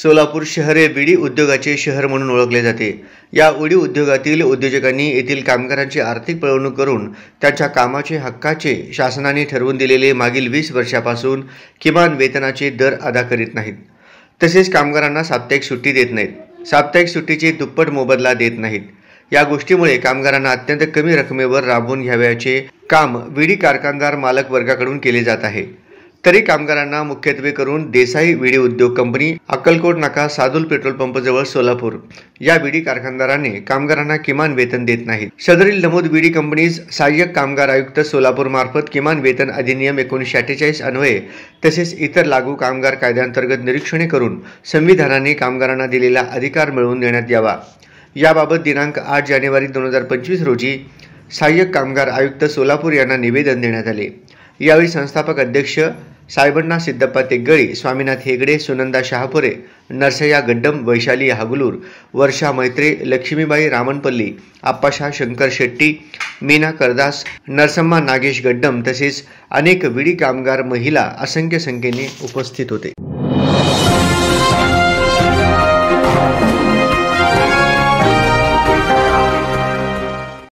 सोलापूर शहर हे विडी उद्योगाचे शहर म्हणून ओळखले जाते। या विडी उद्योगातील उद्योजकांनी येथील कामगारांची आर्थिक पिळवणूक करून त्यांच्या कामाचे हक्काचे शासनाने ठरवून दिलेले मागील 20 वर्षापासून किमान वेतनाचे दर अदा करीत नाहीत। तसेच कामगारांना साप्ताहिक सुट्टी देत नाहीत। साप्ताहिक सुट्टीचे दुप्पट मोबदला देत नाहीत। या गोष्टीमुळे कामगारांना अत्यंत कमी रकमेवर राबवून घ्यावयाचे काम विडी कारखानदार मालक वर्गाकडून केले जात आहे। तरी कामगारांना मुख्यत्वे करून देसाई विडी उद्योग कंपनी, अक्कलकोट नाका, सादुल पेट्रोल पंप जवळ सोलापूर या विडी कारखानदाराने कामगारांना किमान वेतन देत नाहीत। सदरील नमूद विडी कंपनीज सहाय्यक कामगार आयुक्त सोलापूर मार्फत किमान वेतन अधिनियम 1948 अन्वये तसेच इतर लागू कामगार कायद्यांतर्गत निरीक्षणे करून संविधानाने कामगारांना दिलेला अधिकार मिळवून देण्यात यावा। याबाबत दिनांक 8 जानेवारी 2025 रोजी सहाय्यक कामगार आयुक्त सोलापूर यांना निवेदन देण्यात आले। यावेळी संस्थापक अध्यक्ष साहेबण्णा सिद्धप्पा तेगळी, स्वामीनाथ हेगडे, सुनंदा शहापुरे, नरसय्या गड्डम, वैशाली हागलूर, वर्षा मैत्रे, लक्ष्मीबाई रामनपल्ली, आप्पाशा शंकर शेट्टी, मीना करदास, नरसम्मा नागेश गड्डम तसेच अनेक विडी कामगार महिला असंख्य संख्येने उपस्थित होते।